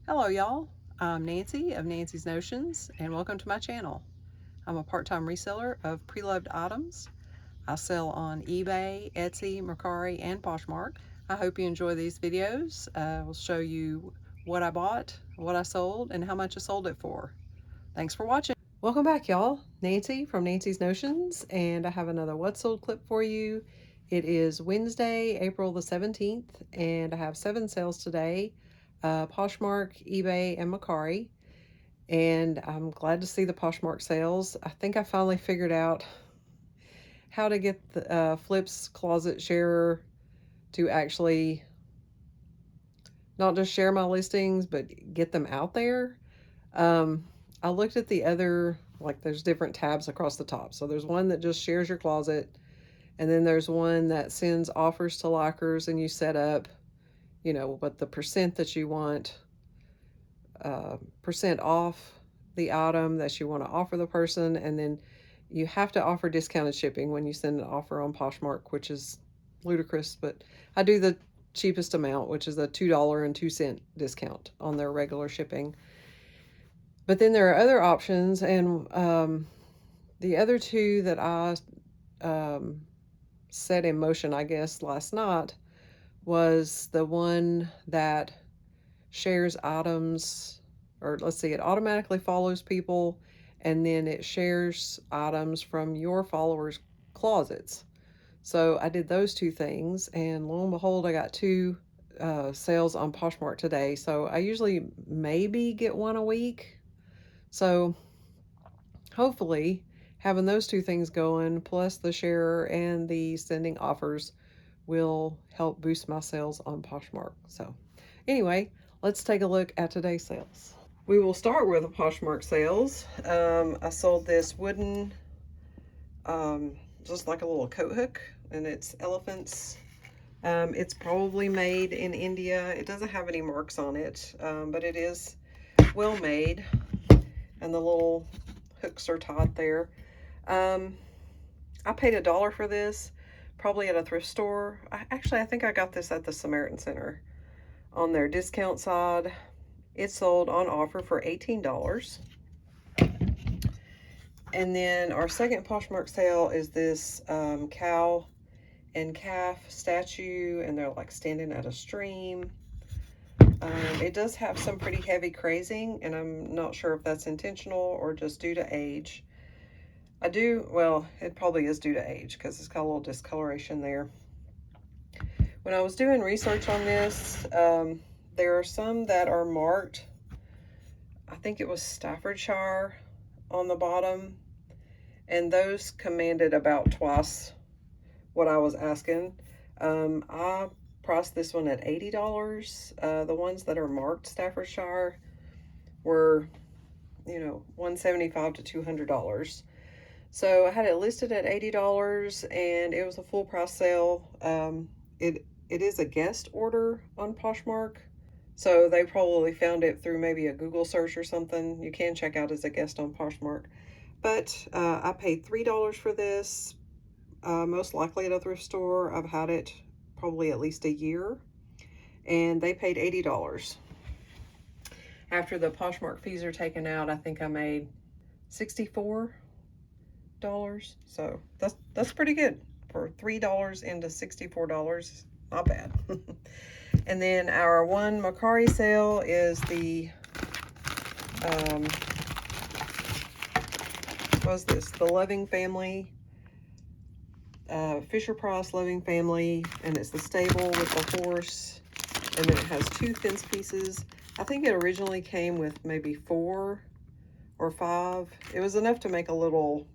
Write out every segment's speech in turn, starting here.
Hello y'all, I'm Nancy of Nancy's Notions and welcome to my channel. I'm a part-time reseller of pre-loved items. I sell on eBay, Etsy, Mercari, and Poshmark. I hope you enjoy these videos. I'll show you what I bought, what I sold, and how much I sold it for. Thanks for watching. Welcome back y'all. Nancy from Nancy's Notions, and I have another What Sold clip for you. It is Wednesday, April the 17th, and I have 7 sales today. Poshmark, eBay, and Mercari. And I'm glad to see the Poshmark sales. I think I finally figured out how to get the Flip's Closet Sharer to actually not just share my listings, but get them out there. I looked at the other, like there's different tabs across the top. So there's one that just shares your closet, and then there's one that sends offers to likers, and you set up, what the percent that you want, percent off the item that you want to offer the person, and then you have to offer discounted shipping when you send an offer on Poshmark, which is ludicrous, but I do the cheapest amount, which is a $2.02 discount on their regular shipping. But then there are other options, and the other two that I set in motion, I guess, last night was the one that shares items, or let's see, it automatically follows people, and then it shares items from your followers' closets. So I did those two things, and lo and behold, I got two sales on Poshmark today. So I usually maybe get one a week. So hopefully having those two things going, plus the sharer and the sending offers, will help boost my sales on Poshmark. So anyway, let's take a look at today's sales. We will start with the Poshmark sales. I sold this wooden, just like a little coat hook, and it's elephants. It's probably made in India. It doesn't have any marks on it, but it is well made, and the little hooks are tied there. I paid $1 for this, probably at a thrift store. I think I got this at the Samaritan Center. On their discount side, it sold on offer for $18. And then our second Poshmark sale is this cow and calf statue, and they're like standing at a stream. It does have some pretty heavy crazing, and I'm not sure if that's intentional or just due to age. Well, it probably is due to age because it's got a little discoloration there. When I was doing research on this, there are some that are marked, I think it was Staffordshire on the bottom, and those commanded about twice what I was asking. I priced this one at $80. The ones that are marked Staffordshire were, $175 to $200. So I had it listed at $80, and it was a full price sale. It is a guest order on Poshmark, so they probably found it through maybe a Google search or something. You can check out as a guest on Poshmark. But I paid $3 for this, most likely at a thrift store. I've had it probably at least a year, and they paid $80. After the Poshmark fees are taken out, I think I made $64. So that's pretty good for $3 into $64. Not bad. And then our one Mercari sale is the the Loving Family, Fisher Price Loving Family, and it's the stable with the horse, and then it has 2 fence pieces. I think it originally came with maybe 4 or 5. It was enough to make a little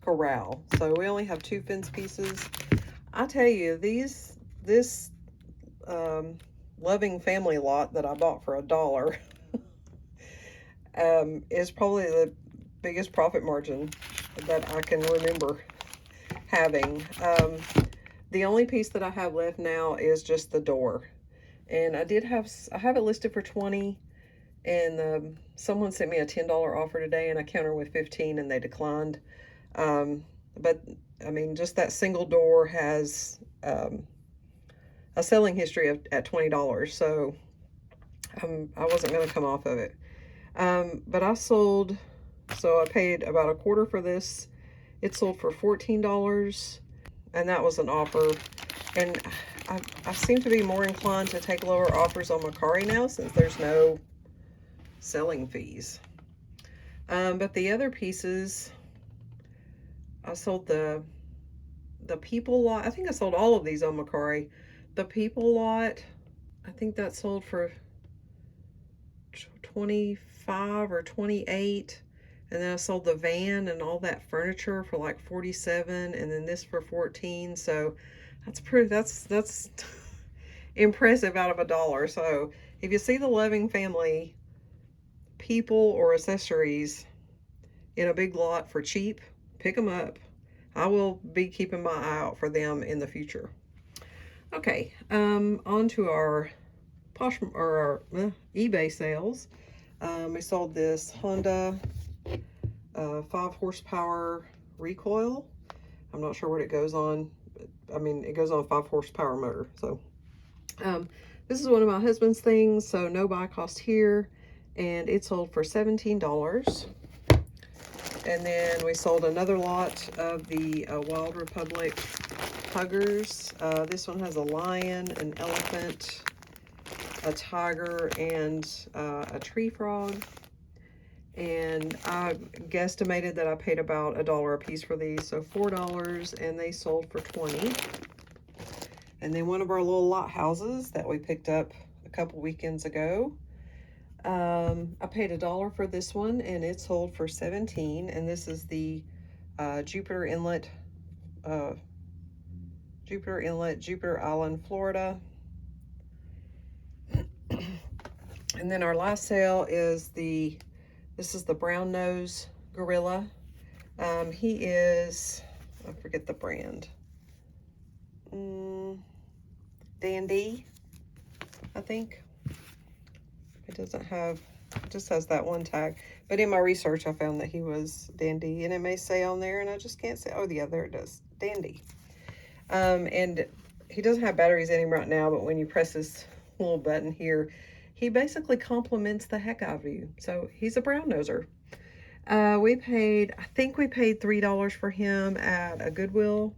corral, so we only have 2 fence pieces. I tell you, this Loving Family lot that I bought for $1 is probably the biggest profit margin that I can remember having. The only piece that I have left now is just the door, and I have it listed for $20, and someone sent me a $10 offer today, and I countered with $15, and they declined. But I mean, just that single door has a selling history at $20, so I wasn't going to come off of it. But I sold, so I paid about a quarter for this. It sold for $14, and that was an offer. And I seem to be more inclined to take lower offers on Mercari now since there's no selling fees. But the other pieces, I sold the People lot. I think I sold all of these on Mercari. The People lot, I think that sold for 25 or 28. And then I sold the van and all that furniture for like 47, and then this for 14. So that's impressive out of $1. So if you see the Loving Family people or accessories in a big lot for cheap, pick them up. I will be keeping my eye out for them in the future. Okay, on to our eBay sales. We sold this Honda 5 horsepower recoil. I'm not sure what it goes on. I mean, it goes on a 5 horsepower motor. So this is one of my husband's things, so no buy cost here, and it sold for $17. And then we sold another lot of the Wild Republic huggers. This one has a lion, an elephant, a tiger, and a tree frog. And I guesstimated that I paid about $1 a piece for these, so $4, and they sold for $20. And then one of our little lot houses that we picked up a couple weekends ago, I paid $1 for this one, and it sold for $17. And this is the Jupiter Inlet, Jupiter Island, Florida. And then our last sale is this is the brown nose gorilla. He is, I forget the brand. Dandy, I think. It doesn't have, it just has that one tag. But in my research, I found that he was Dandy, and it may say on there, and I just can't say. Oh, yeah, there it does. Dandy. And he doesn't have batteries in him right now, but when you press this little button here, he basically compliments the heck out of you. So he's a brown noser. I think we paid $3 for him at a Goodwill.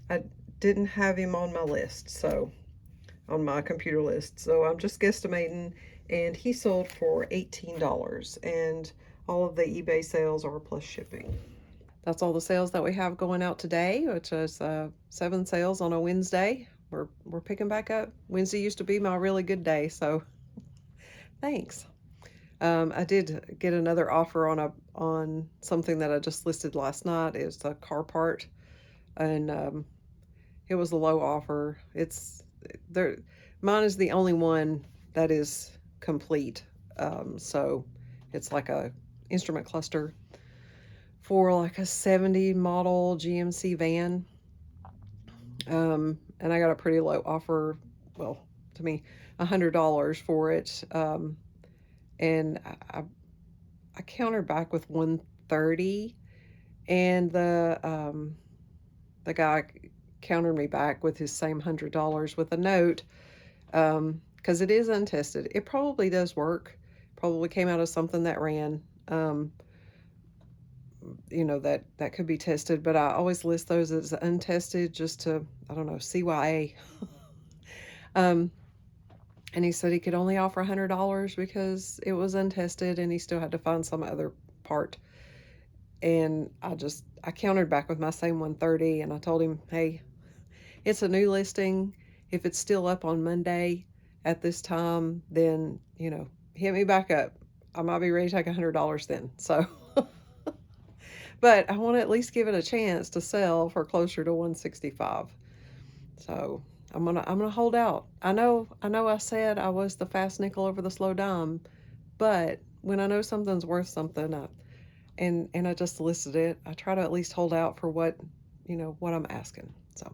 I didn't have him on my list, so on my computer list. So I'm just guesstimating, and he sold for $18, and all of the eBay sales are plus shipping. That's all the sales that we have going out today, which is 7 sales on a Wednesday. We're picking back up. Wednesday used to be my really good day, so thanks. I did get another offer on something that I just listed last night. It's a car part, and it was a low offer. Mine is the only one that is complete. So it's like a instrument cluster for like a 70 model GMC van. And I got a pretty low offer, well, to me, $100 for it. And I countered back with $130, and the guy countered me back with his same $100 with a note, because it is untested. It probably does work. Probably came out of something that ran. You know, that could be tested, but I always list those as untested just to, I don't know, CYA. And he said he could only offer $100 because it was untested, and he still had to find some other part. And I countered back with my same $130, and I told him, hey, it's a new listing. If it's still up on Monday at this time, then, you know, hit me back up. I might be ready to take $100 then. So, but I want to at least give it a chance to sell for closer to $165. So I'm gonna hold out. I know I said I was the fast nickel over the slow dime, but when I know something's worth something, and I just listed it, I try to at least hold out for what I'm asking. So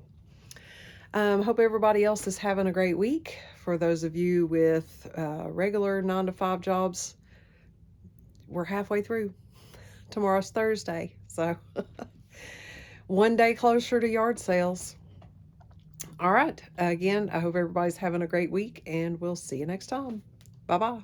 hope everybody else is having a great week. For those of you with regular 9-to-5 jobs, we're halfway through. Tomorrow's Thursday, so one day closer to yard sales. All right. Again, I hope everybody's having a great week, and we'll see you next time. Bye-bye.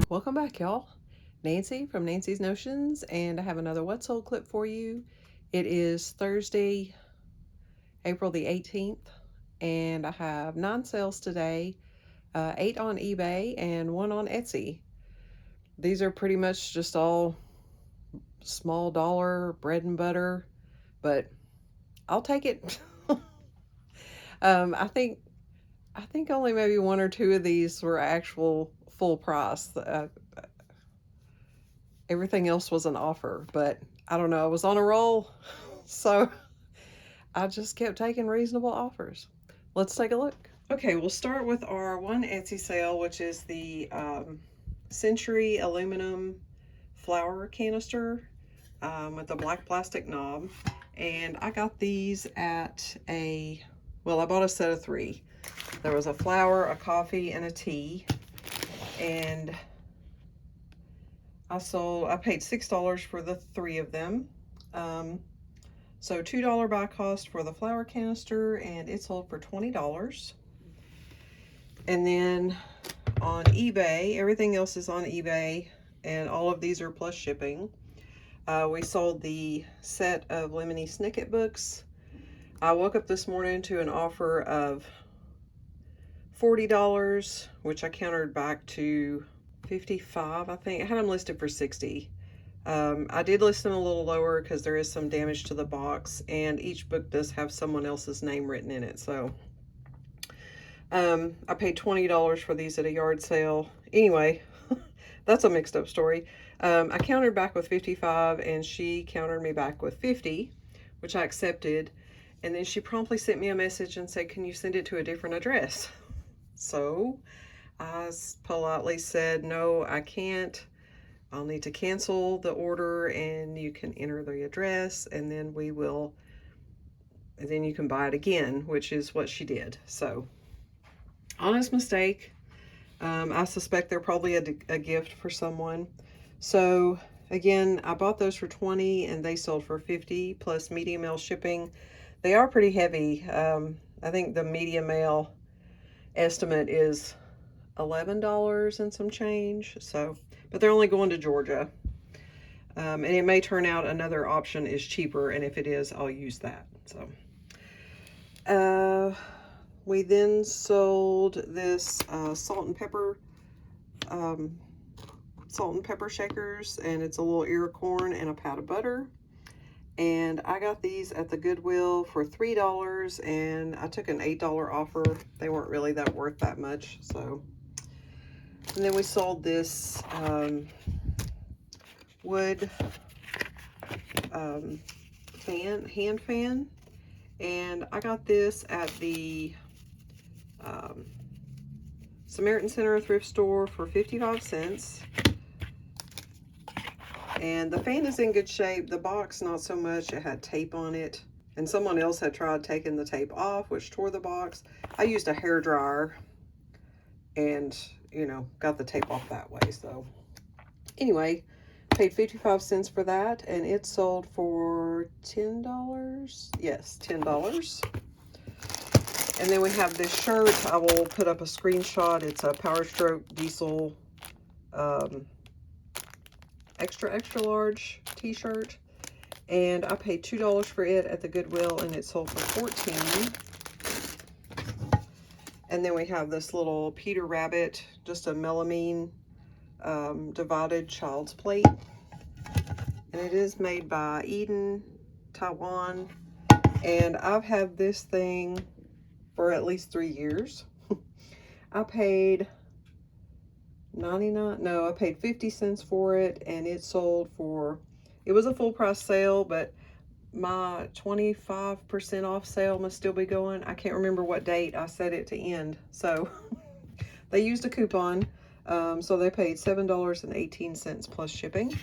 Welcome back, y'all. Nancy from Nancy's Notions, and I have another What Sold clip for you. It is Thursday, April the 18th, and I have 9 sales today, 8 on eBay and 1 on Etsy. These are pretty much just all small dollar bread and butter, but I'll take it. I think only maybe 1 or 2 of these were actual full price. Everything else was an offer, but I don't know, I was on a roll, so I just kept taking reasonable offers. Let's take a look. Okay, we'll start with our one Etsy sale, which is the Century aluminum flower canister with a black plastic knob. And I got these at I bought a set of 3. There was a flower, a coffee, and a tea. And I paid $6 for the 3 of them. So $2 buy cost for the flower canister, and it sold for $20. And then on eBay, everything else is on eBay, and all of these are plus shipping. We sold the set of Lemony Snicket books. I woke up this morning to an offer of $40, which I countered back to $55, I think. I had them listed for $60. I did list them a little lower because there is some damage to the box, and each book does have someone else's name written in it. So I paid $20 for these at a yard sale. Anyway, that's a mixed up story. I countered back with $55, and she countered me back with $50, which I accepted. And then she promptly sent me a message and said, "Can you send it to a different address?" So I politely said, "No, I can't. I'll need to cancel the order, and you can enter the address, and then you can buy it again," which is what she did. So, honest mistake. I suspect they're probably a gift for someone. So, again, I bought those for $20, and they sold for $50 plus medium mail shipping. They are pretty heavy. I think the medium mail estimate is $11 and some change. So, but they're only going to Georgia. And it may turn out another option is cheaper, and if it is, I'll use that. So we then sold this salt and pepper shakers, and it's a little ear of corn and a pat of butter. And I got these at the Goodwill for $3, and I took an $8 offer. They weren't really that worth that much. So, and then we sold this wood hand fan, and I got this at the Samaritan Center thrift store for 55 cents. And the fan is in good shape. The box, not so much. It had tape on it. And someone else had tried taking the tape off, which tore the box. I used a hair dryer and, you know, got the tape off that way. So anyway, paid 55 cents for that, and it sold for $10. Yes, $10. And then we have this shirt. I will put up a screenshot. It's a Power Stroke Diesel extra large t-shirt, and I paid $2 for it at the Goodwill, and it sold for $14. And then we have this little Peter Rabbit, just a melamine divided child's plate, and it is made by Eden, Taiwan, and I've had this thing for at least 3 years. I paid I paid 50 cents for it, and it sold for, it was a full price sale, but my 25% off sale must still be going. I can't remember what date I set it to end, so they used a coupon, so they paid $7.18 plus shipping.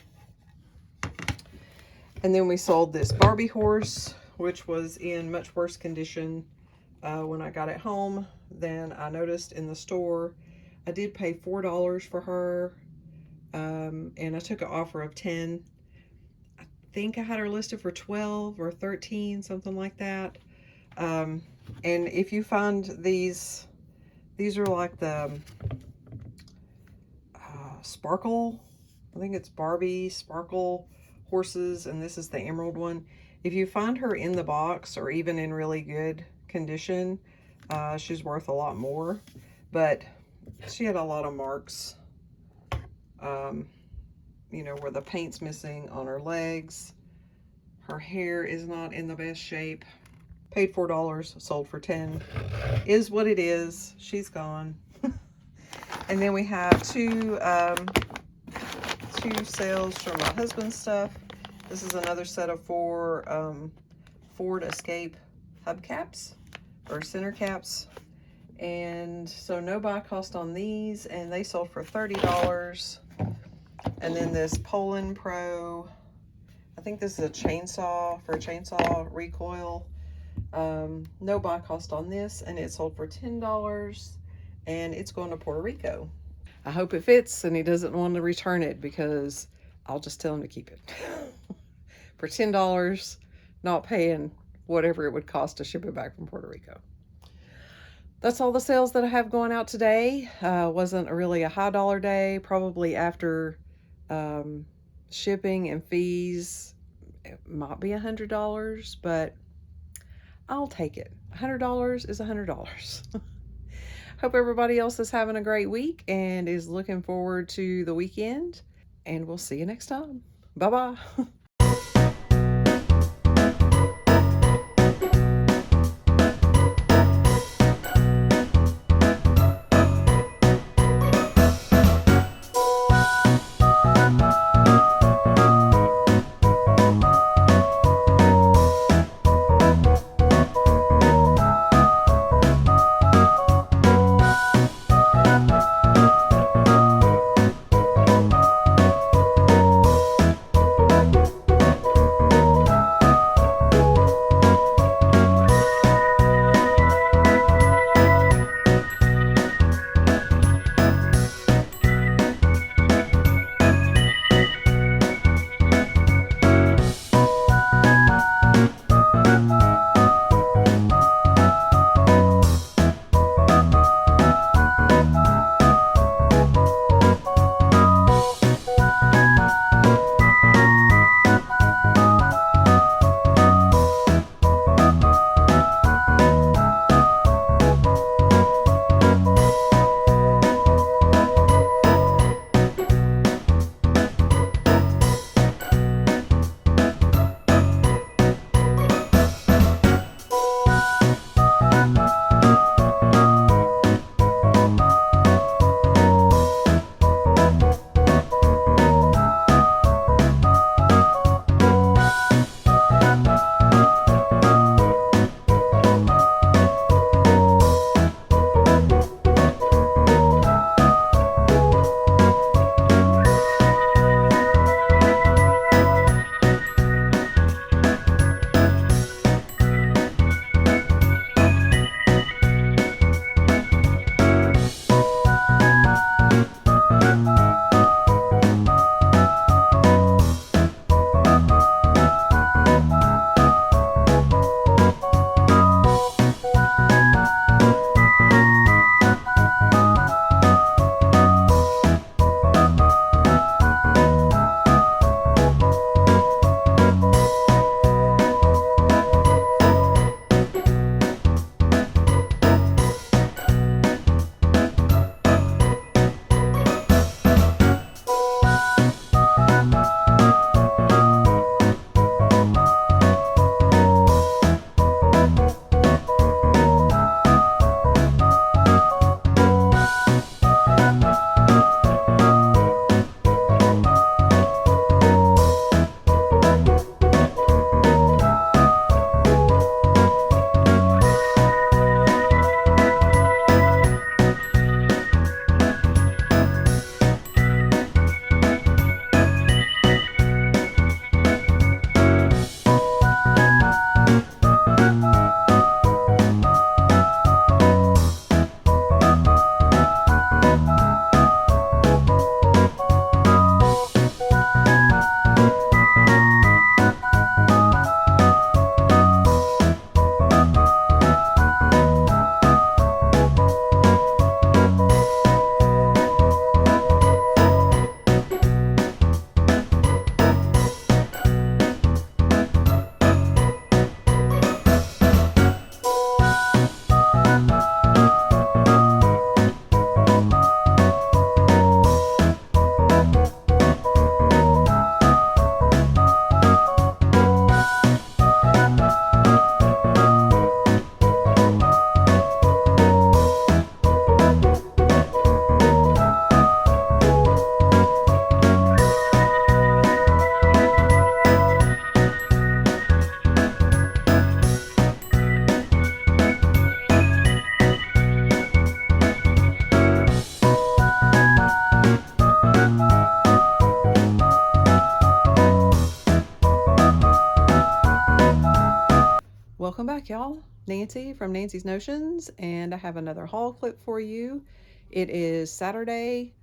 And then we sold this Barbie horse, which was in much worse condition when I got it home than I noticed in the store. I did pay $4 for her, and I took an offer of 10. I think I had her listed for 12 or 13, something like that. And if you find these are like the sparkle, I think it's Barbie sparkle horses, and this is the emerald one. If you find her in the box or even in really good condition, she's worth a lot more. But she had a lot of marks, you know, where the paint's missing on her legs. Her hair is not in the best shape. Paid $4, sold for 10. Is what it is. She's gone. And then we have two sales from my husband's stuff. This is another set of 4 Ford Escape hubcaps or center caps. And so no buy cost on these, and they sold for $30. And then this Poland Pro, I think this is a chainsaw, for a chainsaw recoil. No buy cost on this, and it sold for $10, and it's going to Puerto Rico. I hope it fits and he doesn't want to return it, because I'll just tell him to keep it. For $10, not paying whatever it would cost to ship it back from Puerto Rico. That's all the sales that I have going out today. Wasn't really a high dollar day. Probably after shipping and fees, it might be $100, but I'll take it. $100 is $100. Hope everybody else is having a great week and is looking forward to the weekend. And we'll see you next time. Bye-bye. Welcome back, y'all. Nancy from Nancy's Notions, and I have another haul clip for you. It is Saturday,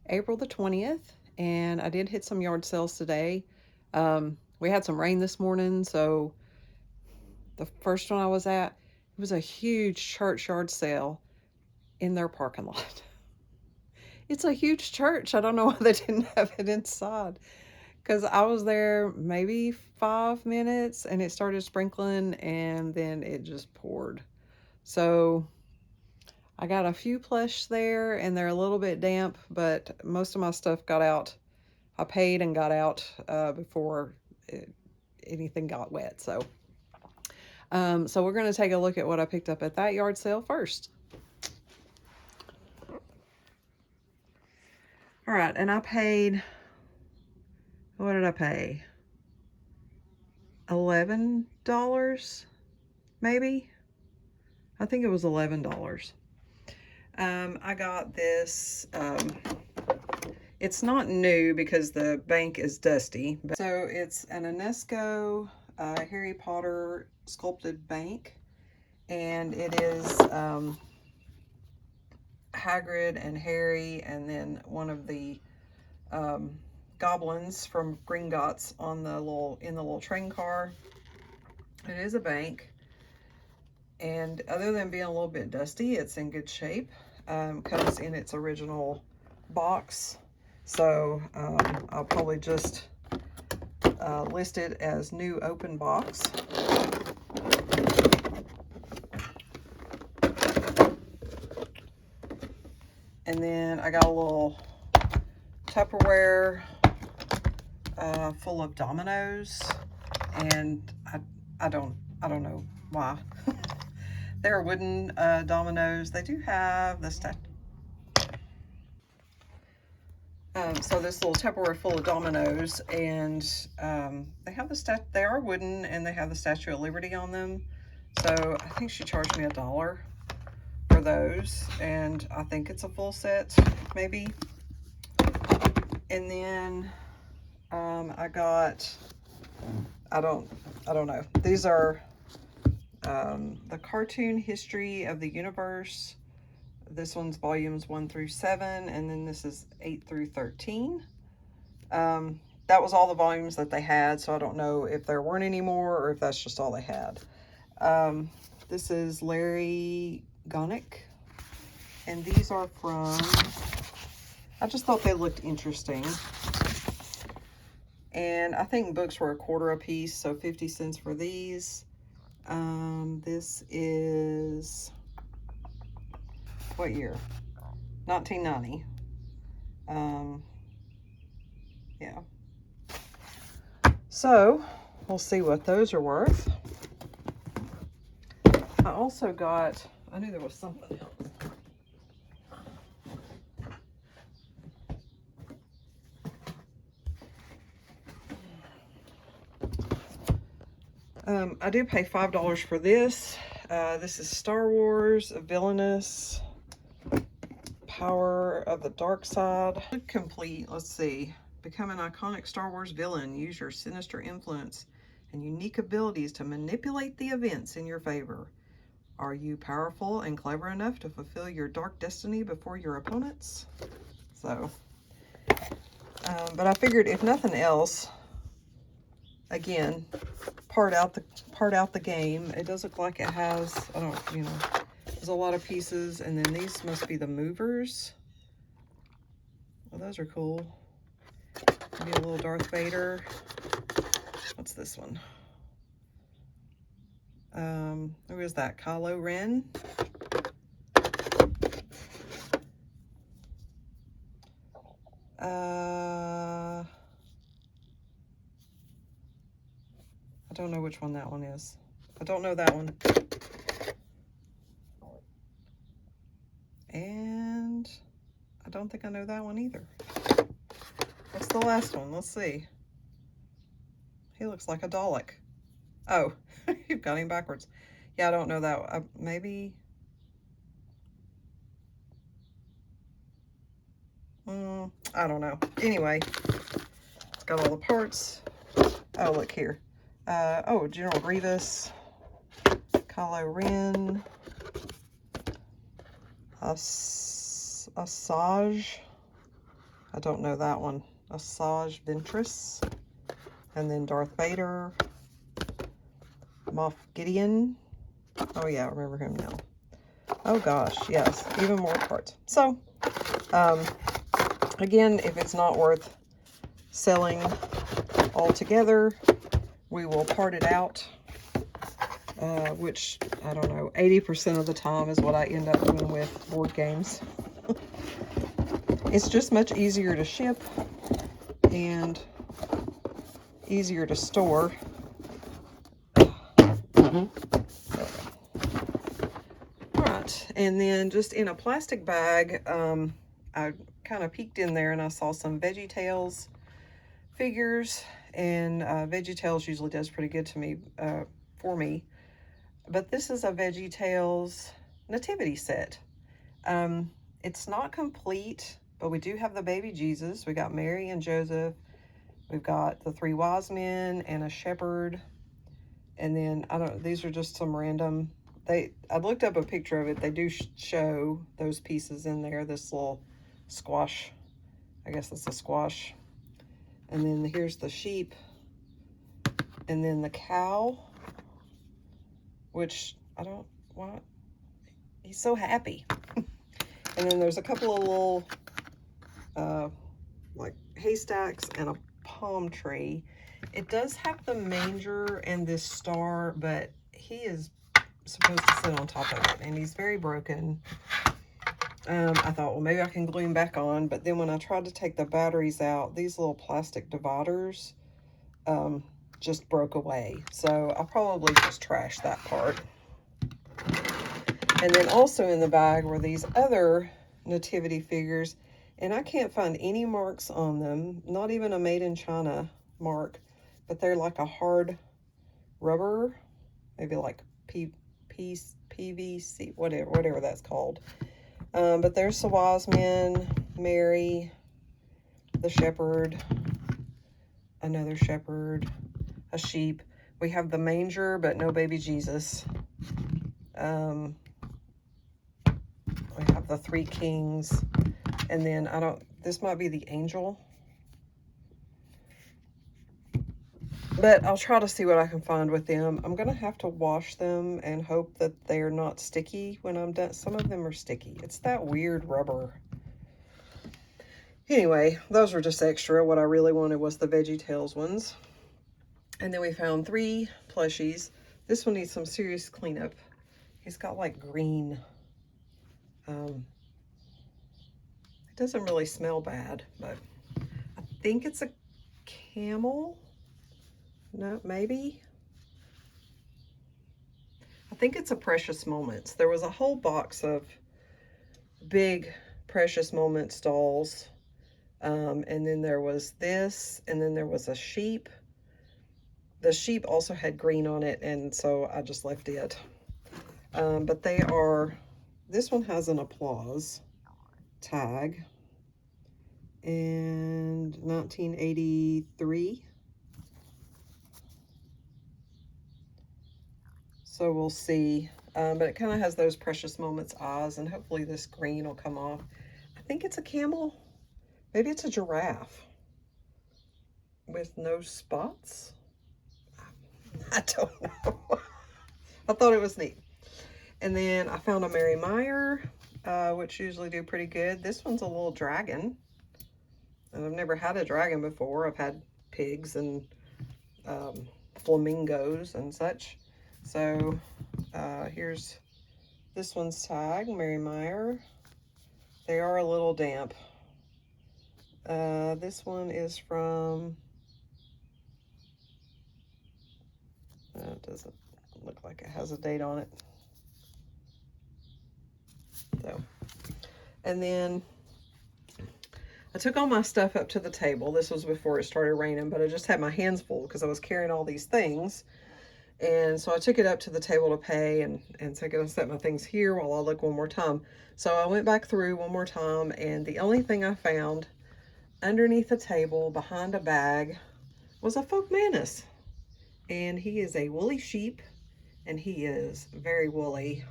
April the 20th, and I did hit some yard sales today. We had some rain this morning, so the first one I was at, it was a huge church yard sale in their parking lot. It's a huge church. I don't know why they didn't have it inside. Because I was there maybe 5 minutes and it started sprinkling and then it just poured. So I got a few plush there and they're a little bit damp, but most of my stuff got out. I paid and got out before anything got wet. So we're going to take a look at what I picked up at that yard sale first. All right, and I paid, what did I pay? $11, maybe? I think it was $11. I got this, it's not new because the bank is dusty. So it's an UNESCO Harry Potter sculpted bank, and it is Hagrid and Harry, and then one of the goblins from Gringotts on the little train car. It is a bank, and other than being a little bit dusty, it's in good shape. Comes in its original box, so I'll probably just list it as new open box. And then I got a little Tupperware full of dominoes, and I don't know why. They're wooden dominoes. They do have the so this little Tupperware full of dominoes, and they have they are wooden, and they have the Statue of Liberty on them. So I think she charged me $1 for those, and I think it's a full set, maybe. And then I got, I don't know. These are the Cartoon History of the Universe. This one's volumes 1 through 7, and then this is 8 through 13. That was all the volumes that they had, so I don't know if there weren't any more or if that's just all they had. This is Larry Gonick, and these are from, I just thought they looked interesting. And I think books were $1 a piece, so 50 cents for these. This is, what year? 1990. Yeah. So, we'll see what those are worth. I also got, I knew there was something else. I do pay $5 for this. This is Star Wars, Villainous, Power of the Dark Side. Complete, let's see. Become an iconic Star Wars villain. Use your sinister influence and unique abilities to manipulate the events in your favor. Are you powerful and clever enough to fulfill your dark destiny before your opponents? So, but I figured if nothing else, again, part out the game. It does look like it has, I don't, you know, there's a lot of pieces, and then these must be the movers. Well, those are cool. Maybe a little Darth Vader. What's this one? Who is that? Kylo Ren. I don't know which one that one is. I don't know that one. And I don't think I know that one either. What's the last one? Let's see. He looks like a Dalek. Oh, you've got him backwards. Yeah, I don't know that. Maybe. I don't know. Anyway, it's got all the parts. Oh, look here. Oh, General Grievous. Kylo Ren, Asajj, I don't know that one, Asajj Ventress, and then Darth Vader, Moff Gideon, oh yeah, I remember him now. Oh gosh, yes, even more cards. So, again, if it's not worth selling altogether, we will part it out, which, I don't know, 80% of the time is what I end up doing with board games. It's just much easier to ship and easier to store. Alright, and then just in a plastic bag, I kind of peeked in there and I saw some VeggieTales figures, and VeggieTales usually does pretty good to me, for me. But this is a VeggieTales nativity set. It's not complete, but we do have the baby Jesus. We got Mary and Joseph. We've got the 3 wise men and a shepherd. And then, I don't, these are just some random, I looked up a picture of it. They do show those pieces in there. This little squash, I guess it's a squash. And then here's the sheep. And then the cow, which I don't, what? He's so happy. And then there's a couple of little, like haystacks and a palm tree. It does have the manger and this star, but he is supposed to sit on top of it, and he's very broken. I thought, well, maybe I can glue him back on, but then when I tried to take the batteries out, these little plastic dividers just broke away. So I'll probably just trash that part. And then also in the bag were these other nativity figures, and I can't find any marks on them, not even a made in China mark, but they're like a hard rubber, maybe like PVC, whatever that's called. But there's the wise men, Mary, the shepherd, another shepherd, a sheep. We have the manger, but no baby Jesus. We have the 3 kings, and then this might be the angel. But I'll try to see what I can find with them. I'm going to have to wash them and hope that they're not sticky when I'm done. Some of them are sticky. It's that weird rubber. Anyway, those were just extra. What I really wanted was the VeggieTales ones. And then we found 3 plushies. This one needs some serious cleanup. He's got like green. It doesn't really smell bad, but I think it's a camel. No, maybe. I think it's a Precious Moments. There was a whole box of big Precious Moments dolls. And then there was this, and then there was a sheep. The sheep also had green on it, and so I just left it. But they are, this one has an applause tag. And 1983. So we'll see. But it kind of has those Precious Moments eyes, and hopefully this green will come off. I think it's a camel. Maybe it's a giraffe with no spots. I don't know. I thought it was neat. And then I found a Mary Meyer, which usually do pretty good. This one's a little dragon. And I've never had a dragon before. I've had pigs and flamingos and such. So here's this one's tag, Mary Meyer. They are a little damp. This one is from, it doesn't look like it has a date on it. So, and then I took all my stuff up to the table. This was before it started raining, but I just had my hands full because I was carrying all these things. And so I took it up to the table to pay, and so I'm going to set my things here while I look one more time. So I went back through one more time, and the only thing I found underneath the table behind a bag was a Folk Manus. And he is a woolly sheep, and he is very woolly.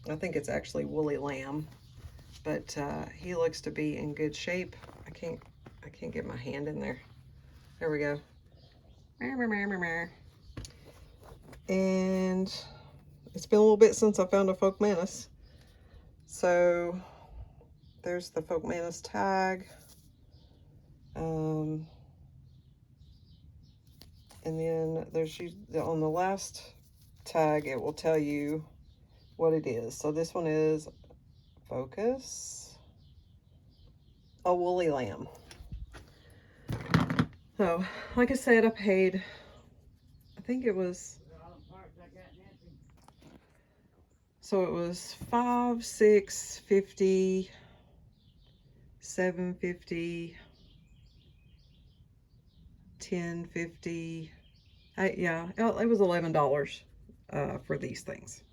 I think it's actually woolly lamb, but he looks to be in good shape. I can't get my hand in there. There we go. And it's been a little bit since I found a Folk Manus. So there's the Folk Manus tag. And then there's on the last tag, it will tell you what it is. So this one is Focus, a woolly lamb. So, like I said, I paid, I think it was, so it was $5, $6, $50, $7.50, $10.50. Yeah, it was $11 for these things.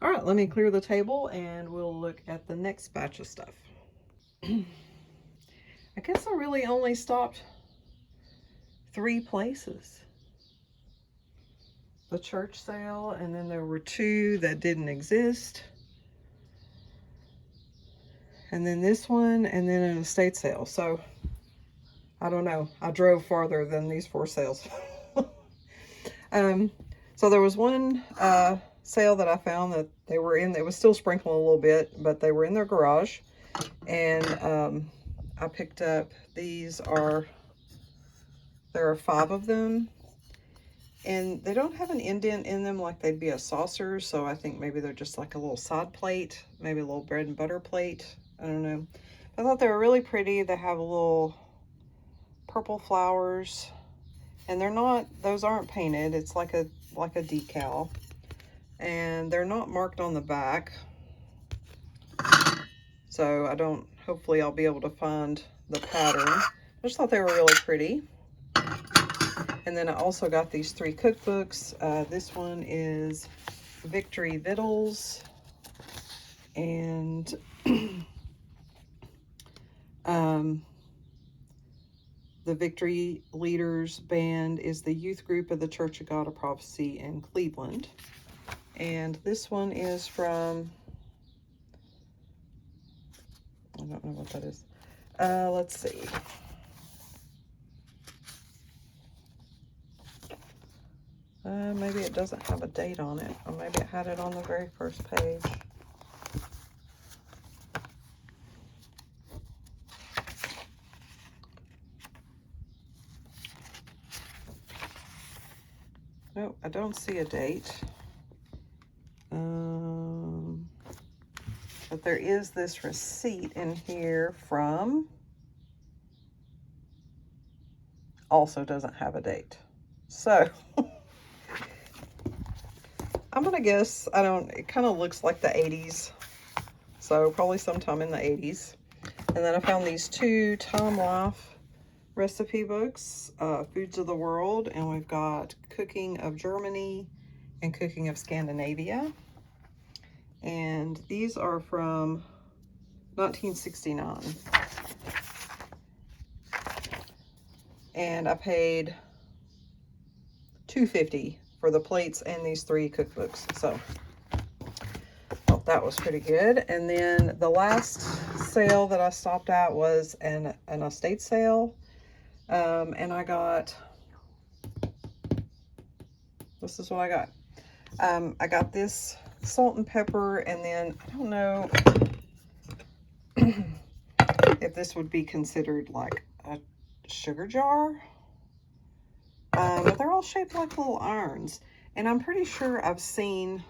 All right, let me clear the table and we'll look at the next batch of stuff. I guess I really only stopped 3 places. The church sale, and then there were 2 that didn't exist. And then this one, and then an estate sale. So, I don't know. I drove farther than these 4 sales. So there was one sale that I found that they were in. It was still sprinkling a little bit, but they were in their garage. And I picked up, there are 5 of them. And they don't have an indent in them like they'd be a saucer, so I think maybe they're just like a little side plate, maybe a little bread and butter plate. I don't know. I thought they were really pretty. They have a little purple flowers, and those aren't painted. It's like a decal, and they're not marked on the back. So hopefully I'll be able to find the pattern. I just thought they were really pretty. And then I also got these 3 cookbooks. This one is Victory Vittles. And the Victory Leaders Band is the youth group of the Church of God of Prophecy in Cleveland. And this one is from, I don't know what that is. Let's see. Maybe it doesn't have a date on it, or maybe it had it on the very first page. No, I don't see a date. But there is this receipt in here from, also doesn't have a date. So, I'm gonna guess, it kind of looks like the 80s. So probably sometime in the 80s. And then I found these 2 Time Life recipe books, Foods of the World, and we've got Cooking of Germany and Cooking of Scandinavia. And these are from 1969. And I paid $2.50 for the plates and these 3 cookbooks. So that was pretty good. And then the last sale that I stopped at was an estate sale. And I got, this is what I got. I got this salt and pepper, and then I don't know if this would be considered like a sugar jar. But they're all shaped like little irons. And I'm pretty sure I've seen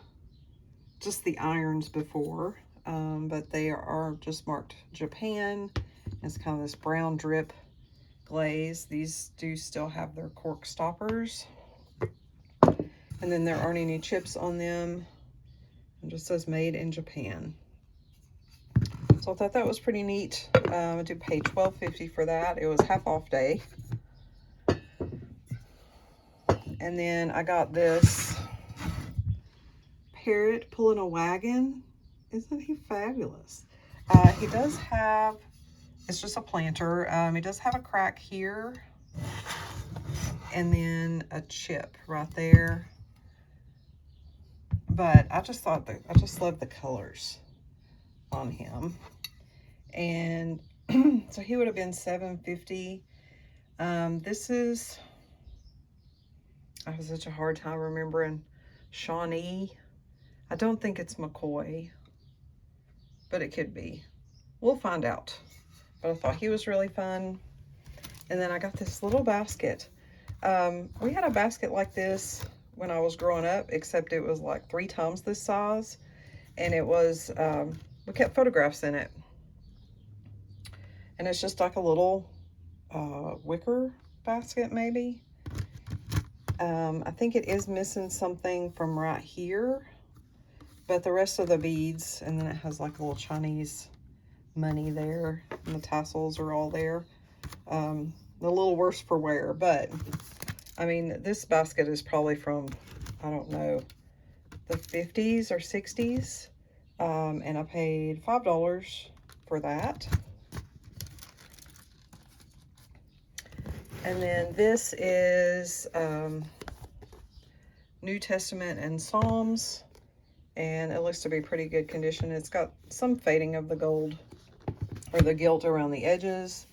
just the irons before, but they are just marked Japan. It's kind of this brown drip glaze. These do still have their cork stoppers. And then there aren't any chips on them. It just says made in Japan. So I thought that was pretty neat. I did pay $12.50 for that. It was half off day. And then I got this parrot pulling a wagon. Isn't he fabulous? He does have, it's just a planter. He does have a crack here, and then a chip right there. but I just thought that I just love the colors on him. And so he would have been $7.50. This is, I have such a hard time remembering Shawnee. I don't think it's McCoy, but it could be. We'll find out. But I thought he was really fun. And then I got this little basket. We had a basket like this when I was growing up, except it was like 3 times this size. And it was, we kept photographs in it. And it's just like a little wicker basket, maybe. I think it is missing something from right here, but the rest of the beads, and then it has like a little Chinese money there, and the tassels are all there. A little worse for wear, but I mean, this basket is probably from, I don't know, the 50s or 60s, and I paid $5 for that. And then this is New Testament and Psalms, and it looks to be pretty good condition. It's got some fading of the gold or the gilt around the edges.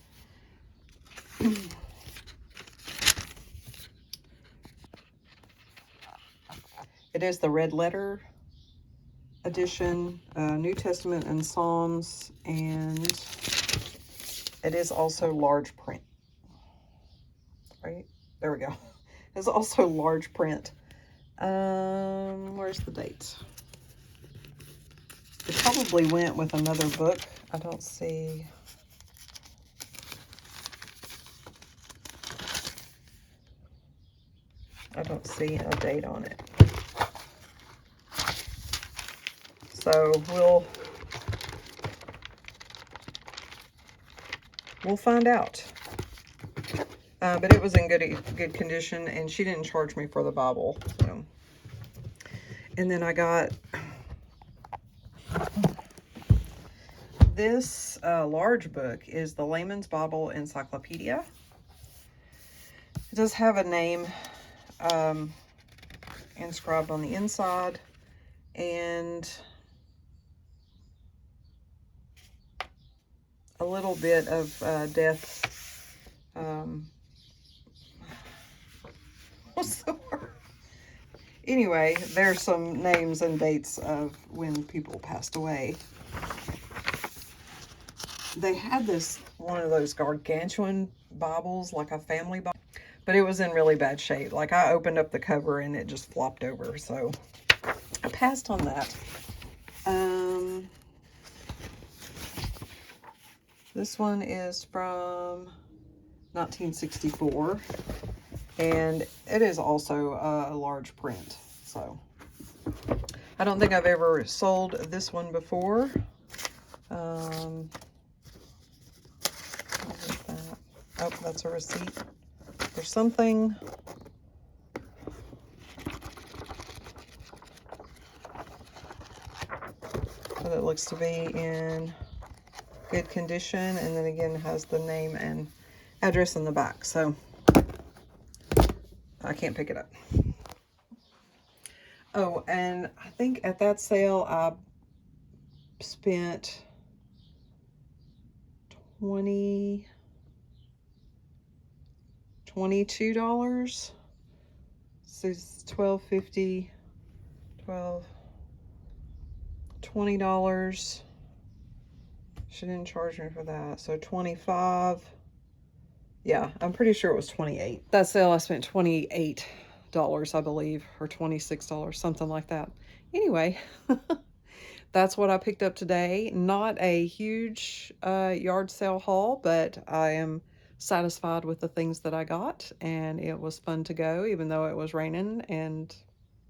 It is the red letter edition, New Testament and Psalms, and it is also large print. Right? There we go. It's also large print. Where's the date? It probably went with another book. I don't see. I don't see a date on it. So we'll find out. But it was in good condition, and she didn't charge me for the Bible. So. And then I got this large book is the Layman's Bible Encyclopedia. It does have a name inscribed on the inside, and a little bit of death. What's the word? Anyway, there's some names and dates of when people passed away. They had this, one of those gargantuan Bibles, like a family Bible, but it was in really bad shape. Like, I opened up the cover and it just flopped over, so I passed on that. This one is from 1964, and it is also a large print. So I don't think I've ever sold this one before. What is that? Oh, that's a receipt for something. But it looks to be in good condition, and then again has the name and address in the back, so I can't pick it up. Oh, and I think at that sale I spent $22. So it's $12.50, $20. She didn't charge me for that, so $25. Yeah, I'm pretty sure it was $28. That sale I spent $28, I believe, or $26, something like that. Anyway, that's what I picked up today. Not a huge yard sale haul, but I am satisfied with the things that I got, and it was fun to go, even though it was raining and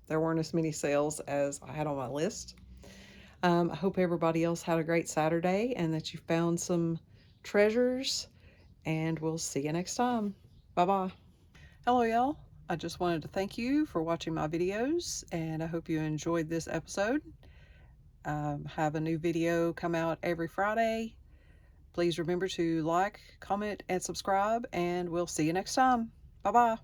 there weren't as many sales as I had on my list. I hope everybody else had a great Saturday and that you found some treasures, and we'll see you next time. Bye-bye. Hello, y'all. I just wanted to thank you for watching my videos, and I hope you enjoyed this episode. Have a new video come out every Friday. Please remember to like, comment, and subscribe, and we'll see you next time. Bye-bye.